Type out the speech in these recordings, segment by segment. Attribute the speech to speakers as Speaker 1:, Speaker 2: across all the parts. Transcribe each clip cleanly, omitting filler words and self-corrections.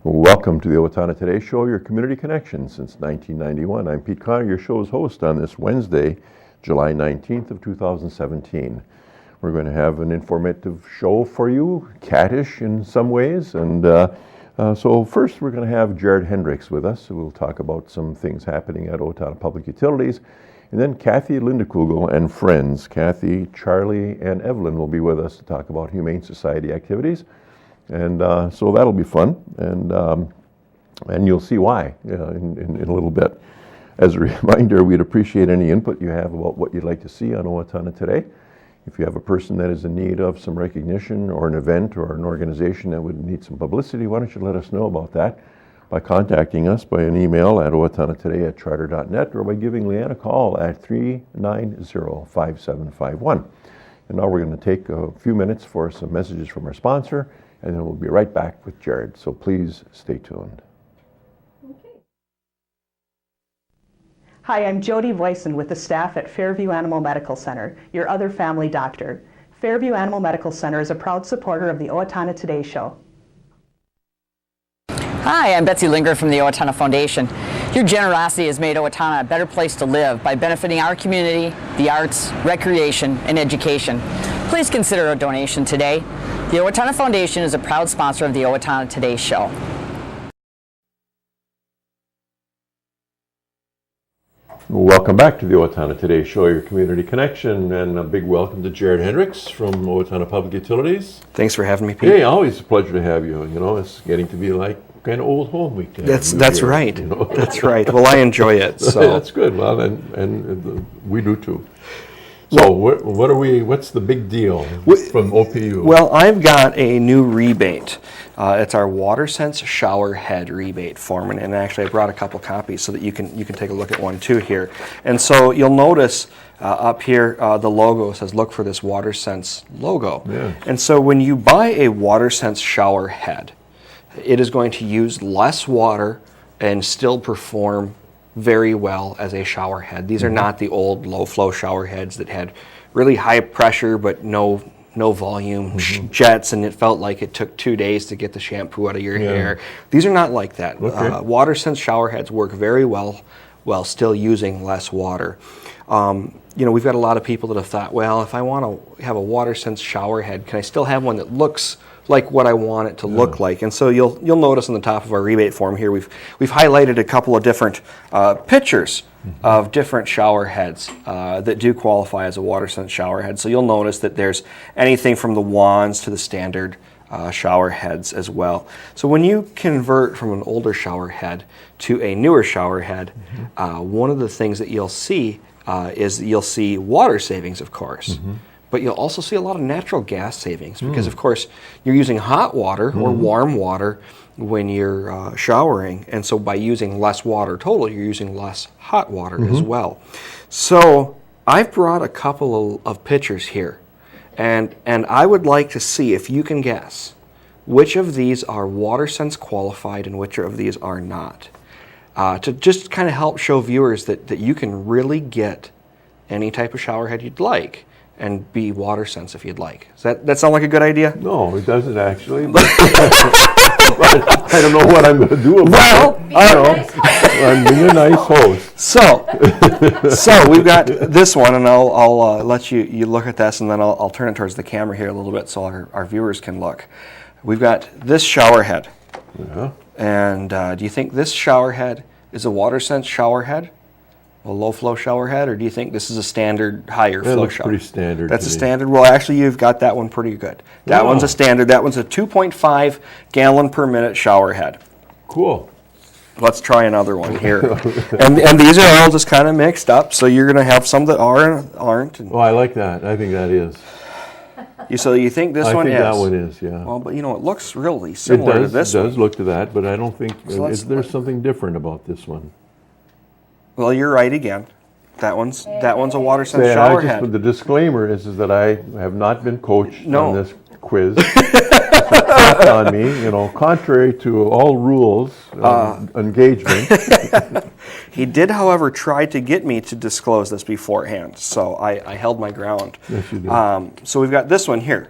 Speaker 1: Welcome to the Owatonna Today Show, your community connection since 1991. I'm Pete Connor, your show's host on this Wednesday, July 19th of 2017. We're going to have an informative show for you, cattish in some ways, and so first we're going to have Jared Hendricks with us. We'll talk about some things happening at Owatonna Public Utilities, and then Cathy Lindekugel and friends, Cathy, Charlie, and Evelyn will be with us to talk about Humane Society activities. And so that'll be fun, and you'll see why in a little bit. As a reminder, we'd appreciate any input you have about what you'd like to see on Owatonna Today. If you have a person that is in need of some recognition or an event or an organization that would need some publicity, why don't you let us know about that by contacting us by an email at owatonnatoday@charter.net or by giving Leanne a call at 390-5751. And now we're going to take a few minutes for some messages from our sponsor, and then we'll be right back with Jared. So please stay tuned.
Speaker 2: Okay. Hi, I'm Jody Voisin with the staff at Fairview Animal Medical Center, your other family doctor. Fairview Animal Medical Center is a proud supporter of the Owatonna Today Show.
Speaker 3: Hi, I'm Betsy Linger from the Owatonna Foundation. Your generosity has made Owatonna a better place to live by benefiting our community, the arts, recreation, and education. Please consider a donation today. The Owatonna Foundation is a proud sponsor of the Owatonna Today Show.
Speaker 1: Welcome back to the Owatonna Today Show, your community connection, and a big welcome to Jared Hendricks from Owatonna Public Utilities.
Speaker 4: Thanks for having me, Pete.
Speaker 1: Hey, always a pleasure to have you. You know, it's getting to be like kind of old home week.
Speaker 4: That's
Speaker 1: here,
Speaker 4: right.
Speaker 1: You know?
Speaker 4: That's right. Well, I enjoy it. So
Speaker 1: that's good. Well, and we do too. So what's the big deal from OPU?
Speaker 4: Well, I've got a new rebate. It's our WaterSense shower head rebate form, and actually I brought a couple copies so that you can take a look at one too here. And so you'll notice up here the logo says look for this WaterSense logo.
Speaker 1: Yeah.
Speaker 4: And so when you buy a WaterSense shower head, it is going to use less water and still perform very well as a shower head. These are not the old low flow shower heads that had really high pressure but no volume jets, and it felt like it took 2 days to get the shampoo out of your hair. These are not like that.
Speaker 1: Okay.
Speaker 4: WaterSense shower heads work very well while still using less water. You know, we've got a lot of people that have thought, well, if I want to have a WaterSense shower head, can I still have one that looks like what I want it to look like? And so you'll notice on the top of our rebate form here, we've highlighted a couple of different pictures of different shower heads that do qualify as a WaterSense shower head. So you'll notice that there's anything from the wands to the standard shower heads as well. So when you convert from an older shower head to a newer shower head, one of the things that you'll see is that you'll see water savings, of course. But you'll also see a lot of natural gas savings because, of course, you're using hot water or warm water when you're showering. And so by using less water total, you're using less hot water as well. So I've brought a couple of pictures here. And I would like to see if you can guess which of these are WaterSense qualified and which of these are not. To just kind of help show viewers that you can really get any type of shower head you'd like and be WaterSense if you'd like. Does that sound like a good idea?
Speaker 1: No, it doesn't actually. But I don't know what I'm going to do about it. I'm being a nice host.
Speaker 4: So we've got this one, and I'll let you look at this, and then I'll turn it towards the camera here a little bit so our viewers can look. We've got this shower head. And do you think this shower head is a WaterSense shower head? A low flow shower head, or do you think this is a standard higher flow shower?
Speaker 1: Pretty standard.
Speaker 4: That's a standard. Well, actually, you've got that one pretty good. That one's a standard. That one's a 2.5 gallon per minute shower head.
Speaker 1: Cool.
Speaker 4: Let's try another one here. and these are all just kind of mixed up, so you're going to have some that are and aren't.
Speaker 1: Well, I like that. I think that is.
Speaker 4: So you think this one is?
Speaker 1: I think that one is, yeah.
Speaker 4: Well, but you know, it looks really similar to this one.
Speaker 1: It does look to that, but I don't think there's something different about this one.
Speaker 4: Well, you're right again. That one's a WaterSense shower head.
Speaker 1: The disclaimer is that I have not been coached on this quiz. On me, you know, contrary to all rules of engagement.
Speaker 4: He did, however, try to get me to disclose this beforehand, so I held my ground.
Speaker 1: Yes, you did.
Speaker 4: So we've got this one here.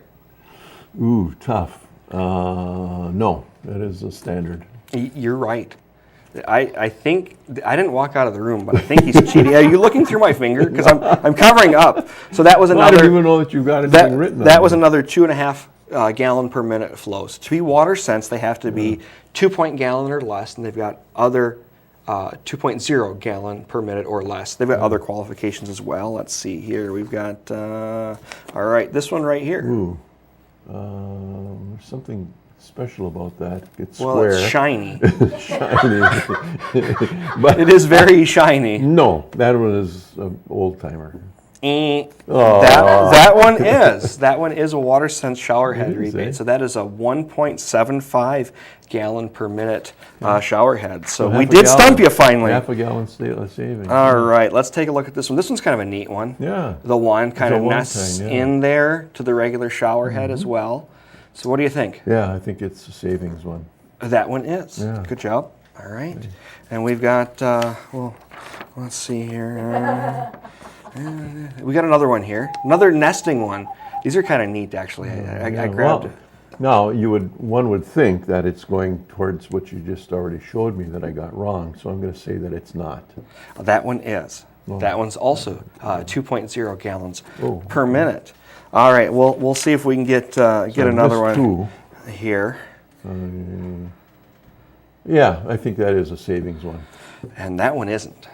Speaker 1: Ooh, tough. No, that is a standard.
Speaker 4: You're right. I think I didn't walk out of the room, but I think he's cheating. Are you looking through my finger? Because I'm covering up. So that was another.
Speaker 1: I don't even know that you've got anything written on
Speaker 4: That was another 2.5 gallon per minute flows. To be water sense, they have to be 2 gallon or less, and they've got other 2.0 gallon per minute or less. They've got other qualifications as well. Let's see here. We've got all right, this one right here.
Speaker 1: Ooh, there's something special about that. It's
Speaker 4: Well,
Speaker 1: square.
Speaker 4: it's shiny.
Speaker 1: Shiny. But
Speaker 4: It is very shiny.
Speaker 1: no, that one is an old timer.
Speaker 4: That one is a water sense shower head
Speaker 1: It is,
Speaker 4: rebate.
Speaker 1: eh?
Speaker 4: So that is a 1.75 gallon per minute shower head. So we
Speaker 1: half a
Speaker 4: did
Speaker 1: gallon.
Speaker 4: stump you finally.
Speaker 1: Half a gallon savings.
Speaker 4: All right, let's take a look at this one. This one's kind of a neat one.
Speaker 1: Yeah.
Speaker 4: The wand kind
Speaker 1: It's
Speaker 4: of
Speaker 1: a one
Speaker 4: nests
Speaker 1: time, yeah.
Speaker 4: in there to the regular shower head as well. So what do you think?
Speaker 1: Yeah, I think it's a savings one.
Speaker 4: That one is.
Speaker 1: Yeah.
Speaker 4: Good job. All right. And we've got, well, let's see here. We got another one here. Another nesting one. These are kind of neat, actually. I grabbed it.
Speaker 1: Now, one would think that it's going towards what you just already showed me that I got wrong, so I'm going to say that it's not.
Speaker 4: That one is. That one's also 2.0 gallons
Speaker 1: Oh.
Speaker 4: per minute. All right, we'll see if we can get another one
Speaker 1: Two,
Speaker 4: here.
Speaker 1: yeah, I think that is a savings one.
Speaker 4: And that one isn't.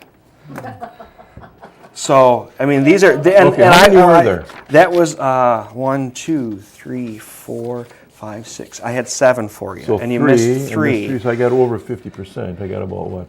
Speaker 4: So, I mean, these are.
Speaker 1: Okay, how many were there?
Speaker 4: That was 1, 2, 3, 4, 5, 6. I had 7 for you,
Speaker 1: So
Speaker 4: and you
Speaker 1: three,
Speaker 4: missed 3.
Speaker 1: So I got over 50%. I got about what?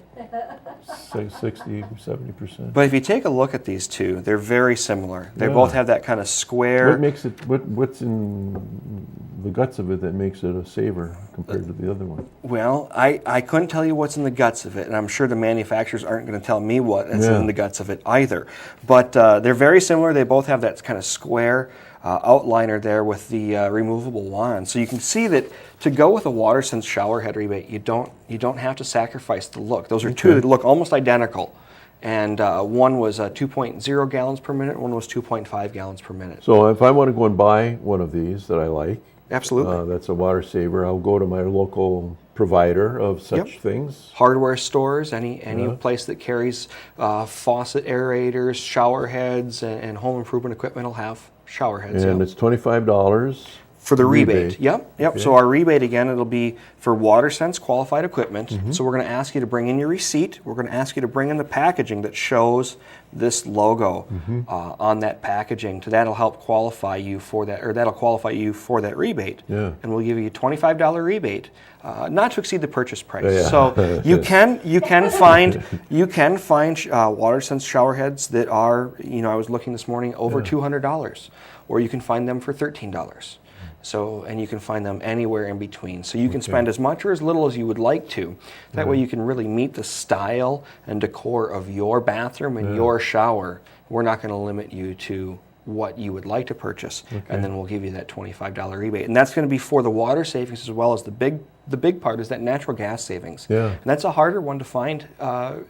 Speaker 1: 60, 70%.
Speaker 4: But if you take a look at these two, they're very similar. They both have that kind of square.
Speaker 1: What makes it? What's in the guts of it that makes it a saver compared to the other one?
Speaker 4: Well, I couldn't tell you what's in the guts of it, and I'm sure the manufacturers aren't going to tell me what is in the guts of it either. But they're very similar. They both have that kind of square outliner there with the removable wand. So you can see that to go with a water sense shower head rebate, you don't have to sacrifice the look. Those are two that look almost identical. And one was 2.0 gallons per minute, one was 2.5 gallons per minute.
Speaker 1: So if I want to go and buy one of these that I like,
Speaker 4: Absolutely.
Speaker 1: that's a water saver, I'll go to my local provider of such things.
Speaker 4: Hardware stores, any place that carries faucet aerators, shower heads, and home improvement equipment will have shower heads.
Speaker 1: And it's $25
Speaker 4: for the rebate. Yep.
Speaker 1: Okay.
Speaker 4: So our rebate, again, it'll be for water sense qualified equipment. So we're going to ask you to bring in your receipt. We're going to ask you to bring in the packaging that shows this logo on that packaging. So that'll help qualify you for that, or that'll qualify you for that rebate.
Speaker 1: Yeah.
Speaker 4: And we'll give you a $25 rebate, not to exceed the purchase price.
Speaker 1: Yeah.
Speaker 4: So you can find water sense shower heads that are, I was looking this morning, over $200, or you can find them for $13. So, and you can find them anywhere in between. So you can spend as much or as little as you would like to. That way you can really meet the style and decor of your bathroom and your shower. We're not going to limit you to what you would like to purchase. And then we'll give you that $25 rebate. And that's going to be for the water savings, as well as the big part is that natural gas savings.
Speaker 1: Yeah.
Speaker 4: And that's a harder one to find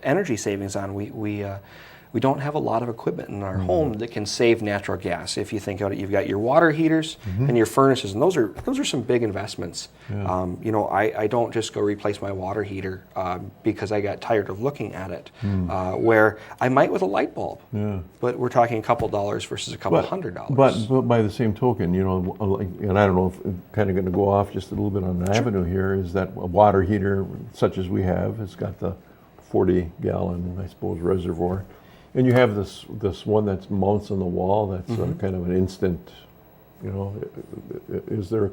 Speaker 4: energy savings on. We don't have a lot of equipment in our home that can save natural gas. If you think about it, you've got your water heaters and your furnaces, and those are some big investments. I don't just go replace my water heater because I got tired of looking at it, where I might with a light bulb. Yeah. But we're talking a couple dollars versus a couple $100.
Speaker 1: But by the same token, and I don't know if I'm kind of going to go off just a little bit on the avenue here, is that a water heater such as we have, it's got the 40-gallon, I suppose, reservoir. And you have this one that mounts on the wall that's kind of an instant, is there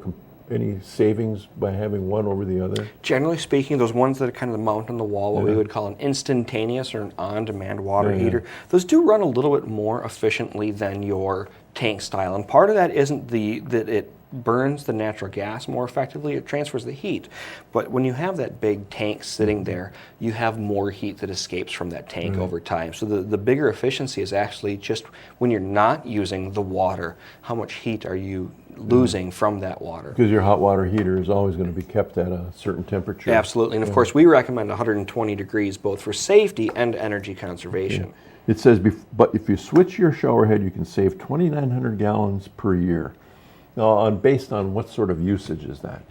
Speaker 1: any savings by having one over the other?
Speaker 4: Generally speaking, those ones that are kind of mount on the wall, what we would call an instantaneous or an on-demand water heater, those do run a little bit more efficiently than your tank style. And part of that isn't that it burns the natural gas more effectively, it transfers the heat. But when you have that big tank sitting there, you have more heat that escapes from that tank over time. So the bigger efficiency is actually just when you're not using the water, how much heat are you losing from that water?
Speaker 1: Because your hot water heater is always going to be kept at a certain temperature.
Speaker 4: Absolutely, and of course we recommend 120 degrees both for safety and energy conservation.
Speaker 1: Okay. It says, but if you switch your shower head, you can save 2,900 gallons per year. Now, based on what sort of usage is that?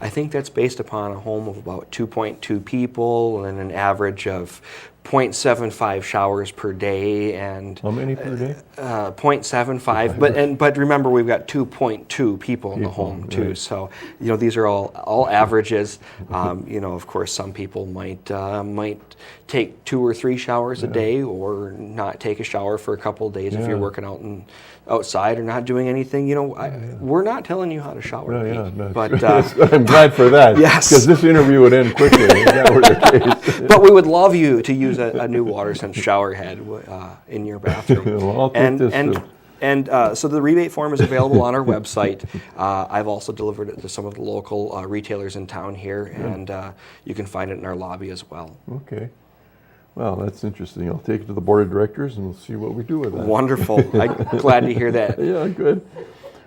Speaker 4: I think that's based upon a home of about 2.2 people and an average of 0.75 showers per day. And
Speaker 1: how many per day?
Speaker 4: 0.75, but remember, we've got 2.2 people in the home too.
Speaker 1: Right.
Speaker 4: So these are all averages. Of course, some people might take 2 or 3 showers a day, or not take a shower for a couple of days if you're working outside or not doing anything. We're not telling you how to shower, Pete, but
Speaker 1: I'm glad for that.
Speaker 4: Yes,
Speaker 1: because this interview would end quickly if that were the case.
Speaker 4: But we would love you to use a new WaterSense shower head in your bathroom.
Speaker 1: Well, I'll take this too.
Speaker 4: And so the rebate form is available on our website. I've also delivered it to some of the local retailers in town here, and you can find it in our lobby as well.
Speaker 1: Okay. Well, that's interesting. I'll take it to the board of directors and we'll see what we do with that.
Speaker 4: Wonderful. I'm glad to hear that.
Speaker 1: Yeah, good.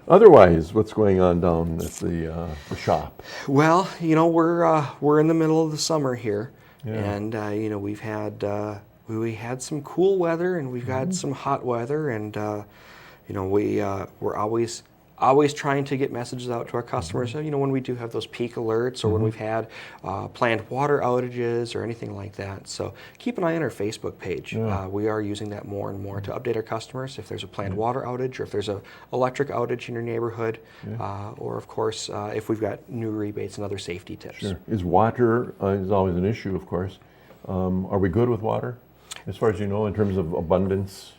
Speaker 1: Otherwise, what's going on down at the shop?
Speaker 4: Well, we're in the middle of the summer here, and we had some cool weather, and we've had some hot weather, and we're always trying to get messages out to our customers. When we do have those peak alerts, or when we've had planned water outages or anything like that. So keep an eye on our Facebook page. We are using that more and more to update our customers if there's a planned water outage, or if there's an electric outage in your neighborhood, or of course if we've got new rebates and other safety tips.
Speaker 1: Sure. Is water is always an issue, of course. Are we good with water, as far as you know, in terms of abundance?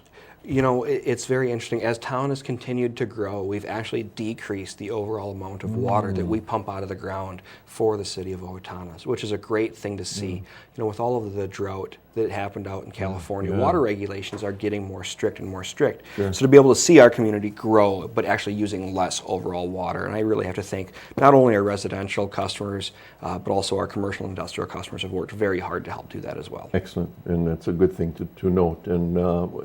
Speaker 4: It's very interesting. As town has continued to grow, we've actually decreased the overall amount of water that we pump out of the ground for the city of Owatonna, which is a great thing to see. With all of the drought that happened out in California, water regulations are getting more strict and more strict.
Speaker 1: Sure.
Speaker 4: So to be able to see our community grow, but actually using less overall water, and I really have to thank not only our residential customers, but also our commercial and industrial customers have worked very hard to help do that as well.
Speaker 1: Excellent, and that's a good thing to note. And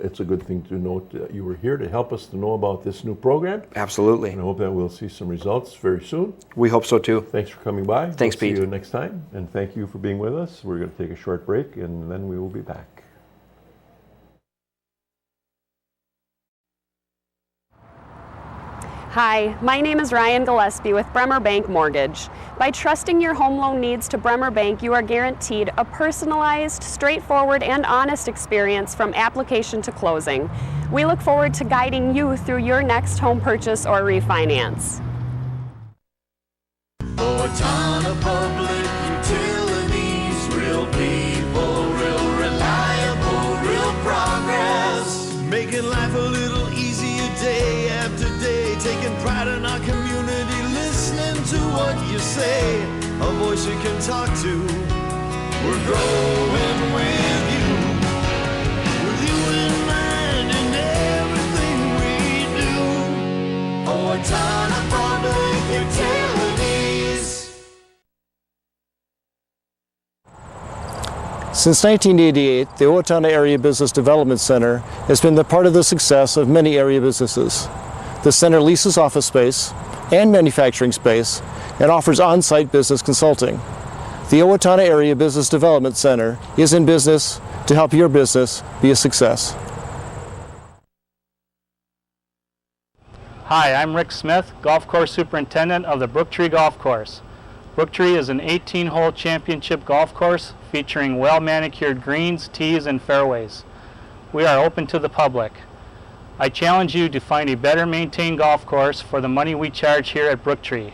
Speaker 1: it's a good thing to note that you were here to help us to know about this new program.
Speaker 4: Absolutely.
Speaker 1: And I hope that we'll see some results very soon.
Speaker 4: We hope so too.
Speaker 1: Thanks for coming by.
Speaker 4: Thanks, Pete.
Speaker 1: See you next time, and thank you for being with us. We're going to take a short break, and then we will be back.
Speaker 5: Hi, my name is Ryan Gillespie with Bremer Bank Mortgage. By trusting your home loan needs to Bremer Bank, you are guaranteed a personalized, straightforward, and honest experience from application to closing. We look forward to guiding you through your next home purchase or refinance.
Speaker 6: Owatonna Public Utilities, real people, real reliable, real progress. Making life a little easier day after day, taking pride in our community, listening to what you say, a voice you can talk to. We're growing with you in mind in everything we do. Owatonna Public Utilities.
Speaker 7: Since 1988, the Owatonna Area Business Development Center has been the part of the success of many area businesses. The center leases office space and manufacturing space and offers on-site business consulting. The Owatonna Area Business Development Center is in business to help your business be a success.
Speaker 8: Hi, I'm Rick Smith, Golf Course Superintendent of the Brooktree Golf Course. Brooktree is an 18-hole championship golf course featuring well-manicured greens, tees, and fairways. We are open to the public. I challenge you to find a better maintained golf course for the money we charge here at Brooktree.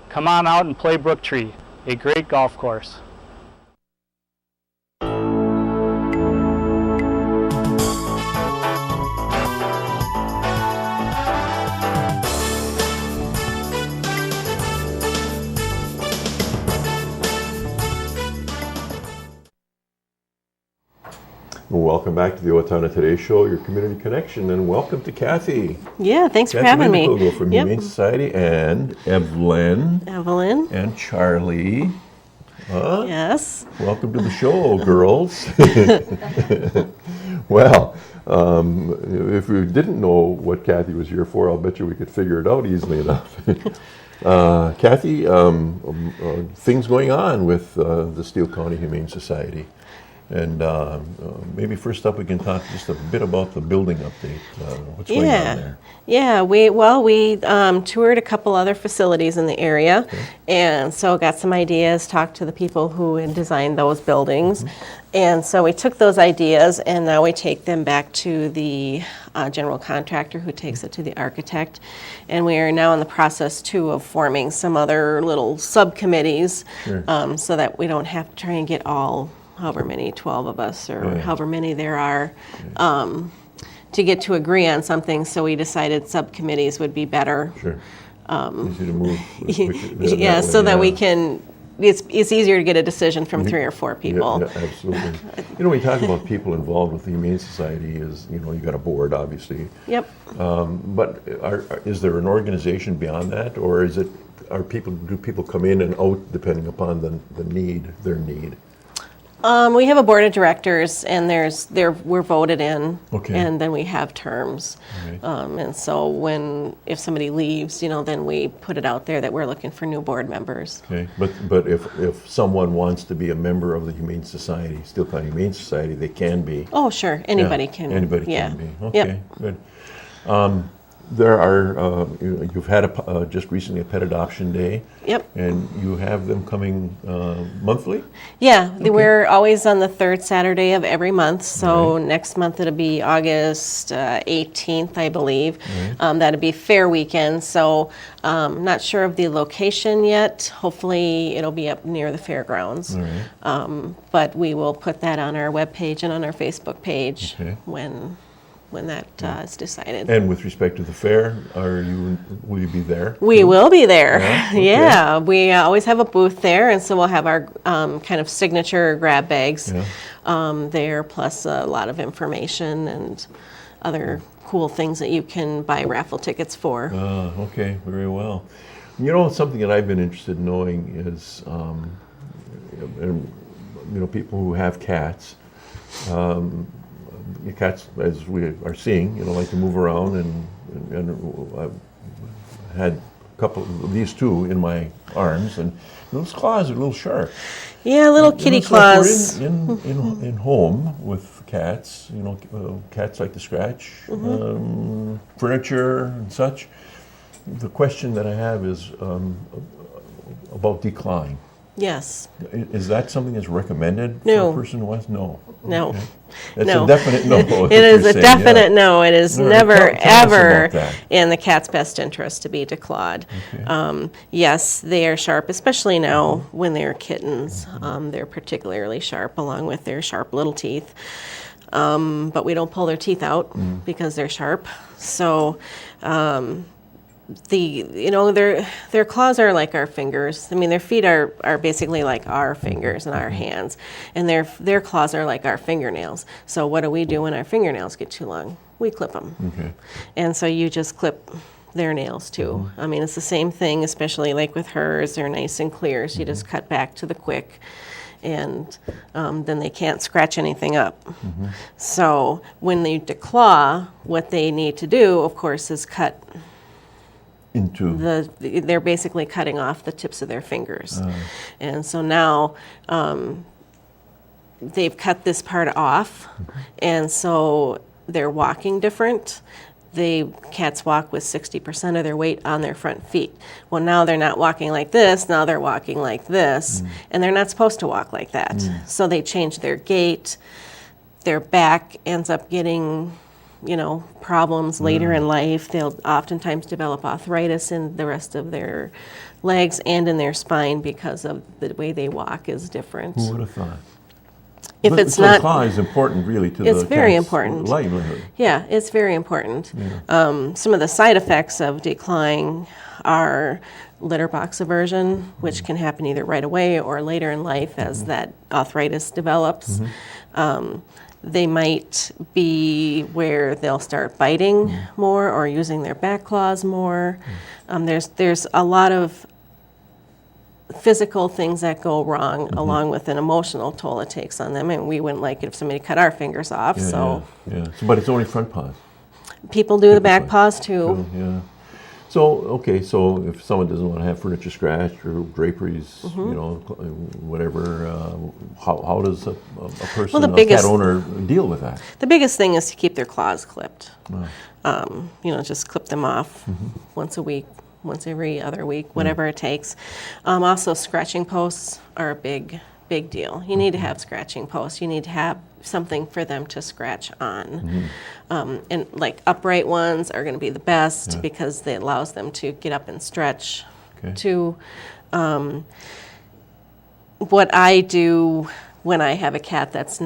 Speaker 8: Come on out and play Brooktree, a great golf course.
Speaker 1: Well, welcome back to the Owatonna Today Show, your community connection, and welcome to Cathy.
Speaker 9: Yeah, thanks for
Speaker 1: Cathy
Speaker 9: having me.
Speaker 1: Lindekugel from
Speaker 9: Yep.
Speaker 1: Humane Society, and Evelyn and Charlie.
Speaker 9: Yes.
Speaker 1: Welcome to the show, girls. Well, if we didn't know what Cathy was here for, I'll bet you we could figure it out easily enough. Cathy, things going on with the Steele County Humane Society. And maybe first up we can talk just a bit about the building update. What's going on there?
Speaker 9: Yeah, we toured a couple other facilities in the area, and so got some ideas, talked to the people who had designed those buildings, and so we took those ideas and now we take them back to the general contractor who takes it to the architect, and we are now in the process too of forming some other little subcommittees so that we don't have to try and get all however many, 12 of us or however many there are, to get to agree on something. So we decided subcommittees would be better.
Speaker 1: Sure. Easy to move.
Speaker 9: That we can, it's easier to get a decision from 3 or 4 people.
Speaker 1: Yeah, absolutely. When you talk about people involved with the Humane Society, you got a board, obviously.
Speaker 9: Yep.
Speaker 1: But is there an organization beyond that, or do people come in and out depending upon their need?
Speaker 9: We have a board of directors, and we're voted in, and then we have terms. And so if somebody leaves, then we put it out there that we're looking for new board members.
Speaker 1: Okay, but if someone wants to be a member of the Humane Society, Steele County Humane Society, they can be.
Speaker 9: Oh, sure, anybody can.
Speaker 1: Anybody can be. Okay, good. There are, you've had just recently a pet adoption day.
Speaker 9: Yep.
Speaker 1: And you have them coming monthly?
Speaker 9: Yeah, we're always on the 3rd Saturday of every month. So next month it'll be August 18th, I believe. That'll be fair weekend. So not sure of the location yet. Hopefully it'll be up near the fairgrounds. But we will put that on our webpage and on our Facebook page when that is decided.
Speaker 1: And with respect to the fair, will you be there?
Speaker 9: We will be there. Yeah, we always have a booth there, and so we'll have our kind of signature grab bags there, plus a lot of information and other cool things that you can buy raffle tickets for.
Speaker 1: Okay, very well. Something that I've been interested in knowing is, people who have cats. Cats, as we are seeing, like to move around, and I've had a couple of these two in my arms, and those claws are a little sharp.
Speaker 9: Yeah, little kitty claws.
Speaker 1: Like we're in home with cats. Cats like to scratch furniture and such. The question that I have is about declawing.
Speaker 9: Yes.
Speaker 1: Is that something that's recommended for a person who wants? No.
Speaker 9: No.
Speaker 1: Okay. It's a definite no.
Speaker 9: It is a definite no. It is never, ever in the cat's best interest to be declawed. Yes, they are sharp, especially now when they're kittens. They're particularly sharp, along with their sharp little teeth. But we don't pull their teeth out because they're sharp. So their claws are like our fingers. I mean, their feet are basically like our fingers and our hands, and their claws are like our fingernails. So what do we do when our fingernails get too long? We clip them. And so you just clip their nails too. I mean, it's the same thing, especially like with hers. They're nice and clear, so you just cut back to the quick, and then they can't scratch anything up. So when they declaw, what they need to do, of course, is cut they're basically cutting off the tips of their fingers. And so now they've cut this part off, and so they're walking different. Cats walk with 60% of their weight on their front feet. Well, now they're not walking like this, now they're walking like this, and they're not supposed to walk like that. So they change their gait. Their back ends up getting problems later in life. They'll oftentimes develop arthritis in the rest of their legs and in their spine because of the way they walk is different.
Speaker 1: Who would have thought?
Speaker 9: The
Speaker 1: claw is important, really, to the cat's
Speaker 9: very important.
Speaker 1: livelihood.
Speaker 9: Yeah, it's very important. Some of the side effects of declawing are litter box aversion, which can happen either right away or later in life as that arthritis develops. They might be where they'll start biting more or using their back claws more. There's a lot of physical things that go wrong along with an emotional toll it takes on them, and we wouldn't like it if somebody cut our fingers off. But
Speaker 1: it's only front paws.
Speaker 9: People do the back paws too.
Speaker 1: So if someone doesn't want to have furniture scratched or draperies, whatever, how does a person, a cat owner, deal with that?
Speaker 9: The biggest thing is to keep their claws clipped. Just clip them off once a week, once every other week, whatever it takes. Also, scratching posts are a big deal. You need to have scratching posts. You need to have something for them to scratch on. And like upright ones are going to be the best because it allows them to get up and stretch. To what I do when I have a cat that's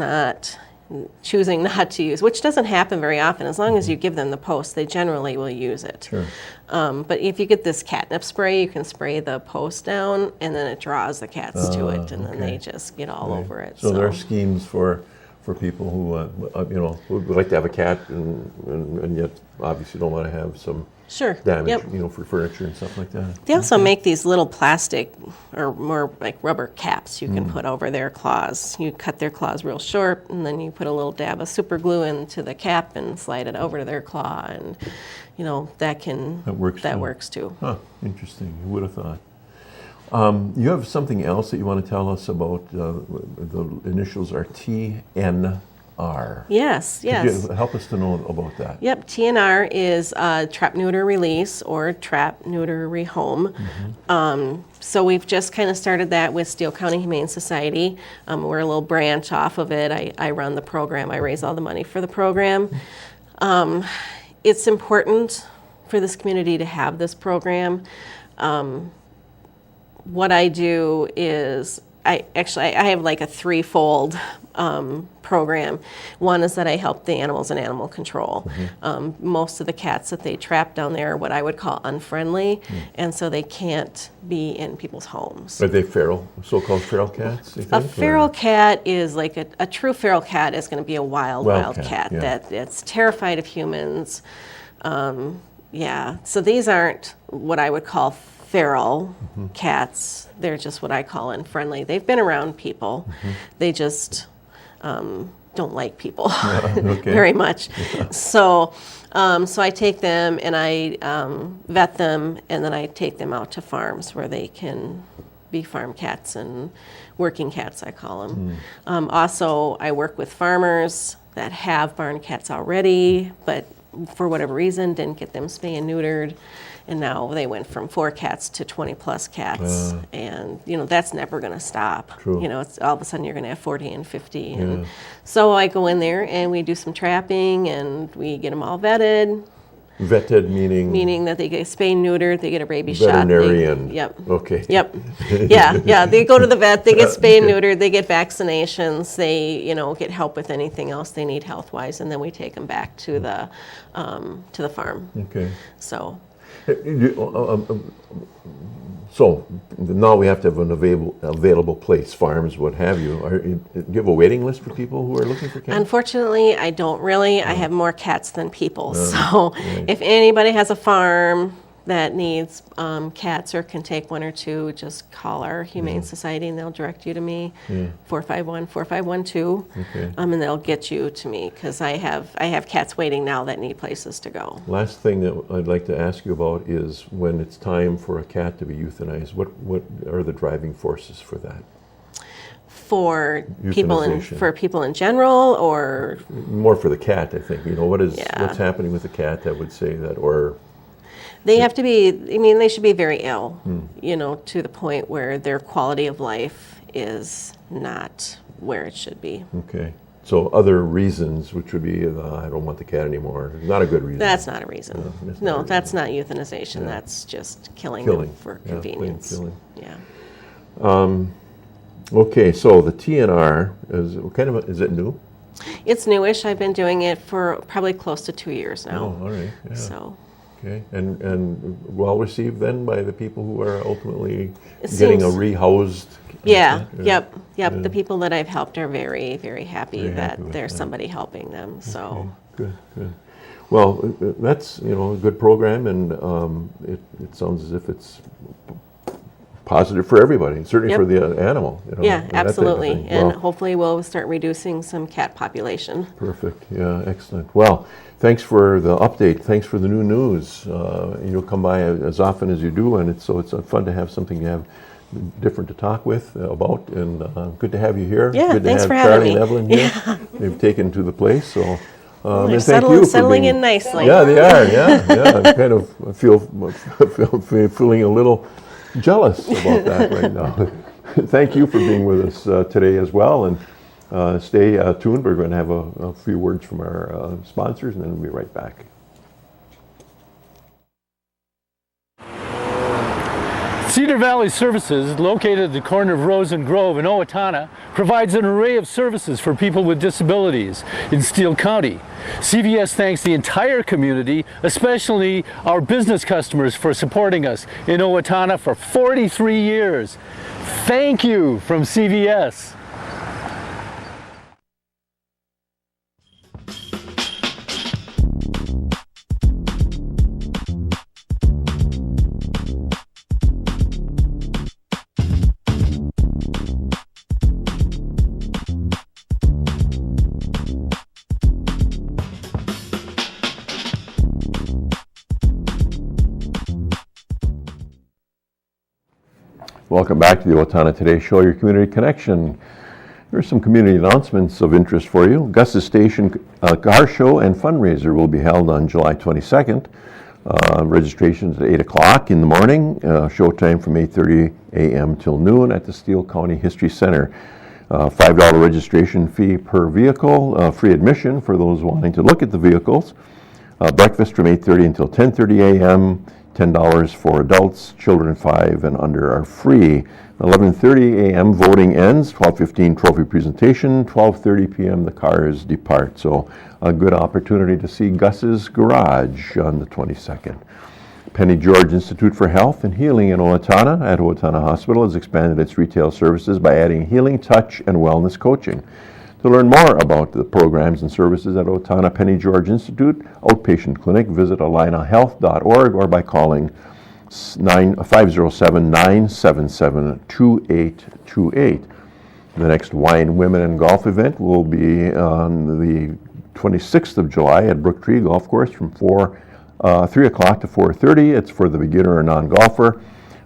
Speaker 9: choosing not to use, which doesn't happen very often. As long as you give them the post, they generally will use it.
Speaker 1: Sure.
Speaker 9: But if you get this catnip spray, you can spray the post down, and then it draws the cats to it, and then they just get all over it.
Speaker 1: So there are schemes for people who would like to have a cat and yet obviously don't want to have some damage, for furniture and stuff like that.
Speaker 9: They also make these little plastic or more like rubber caps you can put over their claws. You cut their claws real short, and then you put a little dab of super glue into the cap and slide it over to their claw, and that works too.
Speaker 1: Huh, interesting. Who would have thought? You have something else that you want to tell us about. The initials are TNR.
Speaker 9: Yes.
Speaker 1: Could you help us to know about that?
Speaker 9: Yep, TNR is trap, neuter, release, or trap, neuter, rehome. So we've just kind of started that with Steele County Humane Society. We're a little branch off of it. I run the program. I raise all the money for the program. It's important for this community to have this program. What I do is I have like a threefold program. One is that I help the animals in animal control. Most of the cats that they trap down there are what I would call unfriendly, and so they can't be in people's homes.
Speaker 1: Are they feral, so-called feral cats? You think,
Speaker 9: a feral cat is like a true feral cat is going to be a wild cat that's terrified of humans. So these aren't what I would call feral cats. They're just what I call unfriendly. They've been around people. They just don't like people very much. So I take them and I vet them, and then I take them out to farms where they can be farm cats and working cats, I call them. Also, I work with farmers that have barn cats already, but for whatever reason didn't get them spay and neutered. And now they went from 4 cats to 20 plus cats, and that's never going to stop.
Speaker 1: True.
Speaker 9: It's all of a sudden you're going to have 40 and 50, and so I go in there and we do some trapping and we get them all vetted.
Speaker 1: Vetted meaning
Speaker 9: that they get spayed and neutered, they get a rabies shot.
Speaker 1: Veterinarian.
Speaker 9: Yep.
Speaker 1: Okay.
Speaker 9: Yep. Yeah. They go to the vet, they get spayed and neutered, they get vaccinations, they get help with anything else they need health wise, and then we take them back to the farm.
Speaker 1: Okay.
Speaker 9: So
Speaker 1: now we have to have an available place, farms, what have you. Do you have a waiting list for people who are looking for cats?
Speaker 9: Unfortunately, I don't really. I have more cats than people. So if anybody has a farm that needs cats or can take 1 or 2, just call our Humane Society and they'll direct you to me, 451-4512, and they'll get you to me because I have cats waiting now that need places to go.
Speaker 1: Last thing that I'd like to ask you about is when it's time for a cat to be euthanized, what are the driving forces for that?
Speaker 9: For people in general, or
Speaker 1: more for the cat, I think. What's happening with the cat that would say that, or
Speaker 9: they have to be, they should be very ill, to the point where their quality of life is not where it should be.
Speaker 1: Okay. So other reasons, which would be, I don't want the cat anymore, not a good reason.
Speaker 9: That's not a reason. No, that's not euthanization. That's just killing them for convenience.
Speaker 1: Killing.
Speaker 9: Yeah.
Speaker 1: Okay, so the TNR, is it new?
Speaker 9: It's newish. I've been doing it for probably close to 2 years now.
Speaker 1: Oh, all right. Yeah.
Speaker 9: So.
Speaker 1: Okay, and well received then by the people who are ultimately getting a rehoused.
Speaker 9: Yep. The people that I've helped are very, very happy that there's somebody helping them. So
Speaker 1: good. Well, that's a good program, and it sounds as if it's positive for everybody, and certainly
Speaker 9: Yep.
Speaker 1: for the animal. You know,
Speaker 9: Yeah,
Speaker 1: and that type of
Speaker 9: absolutely.
Speaker 1: thing.
Speaker 9: And
Speaker 1: Well,
Speaker 9: hopefully we'll start reducing some cat population.
Speaker 1: perfect. Yeah, excellent. Well, thanks for the update. Thanks for the new news. You'll come by as often as you do, and it's fun to have something you have different to talk with about. And good to have you here.
Speaker 9: Yeah,
Speaker 1: good
Speaker 9: thanks
Speaker 1: to
Speaker 9: for
Speaker 1: have
Speaker 9: having
Speaker 1: Charlie
Speaker 9: me.
Speaker 1: and Evelyn here. They've taken to the place, so.
Speaker 9: They're
Speaker 1: and thank you for
Speaker 9: settling
Speaker 1: being-
Speaker 9: in nicely.
Speaker 1: Yeah, they are. Yeah. I kind of feeling a little jealous about that right now. Thank you for being with us today as well, and stay tuned. We're going to have a few words from our sponsors, and then we'll be right back.
Speaker 10: Cedar Valley Services, located at the corner of Rose and Grove in Owatonna, provides an array of services for people with disabilities in Steele County. CVS thanks the entire community, especially our business customers, for supporting us in Owatonna for 43 years. Thank you from CVS.
Speaker 1: Welcome back to the Owatonna Today Show, your community connection. Here's some community announcements of interest for you. Gus's Station Car Show and Fundraiser will be held on July 22nd. Registration's at 8 o'clock in the morning. Showtime from 8:30 a.m. till noon at the Steele County History Center. $5 registration fee per vehicle, free admission for those wanting to look at the vehicles. Breakfast from 8:30 until 10:30 a.m. $10 for adults. Children 5 and under are free. 11:30 a.m. voting ends. 12:15 trophy presentation. 12:30 p.m. the cars depart. So a good opportunity to see Gus's Garage on the 22nd. Penny George Institute for Health and Healing in Owatonna at Owatonna Hospital has expanded its retail services by adding healing, touch, and wellness coaching. To learn more about the programs and services at Owatonna Penny George Institute Outpatient Clinic, visit alinahealth.org or by calling 507-977-2828. The next Wine, Women, and Golf event will be on the 26th of July at Brook Tree Golf Course from 3 o'clock to 4:30. It's for the beginner or non-golfer.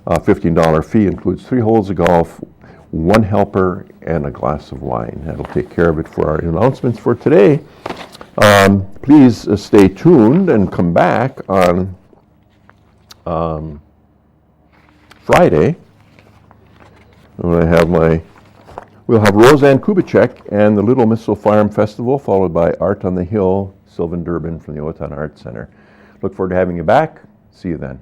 Speaker 1: $15 fee includes 3 holes of golf, 1 helper, and a glass of wine. That'll take care of it for our announcements for today. Please stay tuned and come back on Friday. We'll have Roseanne Kubicek and the Little Missile Farm Festival, followed by Art on the Hill, Sylvan Durbin from the Owatonna Arts Center. Look forward to having you back. See you then.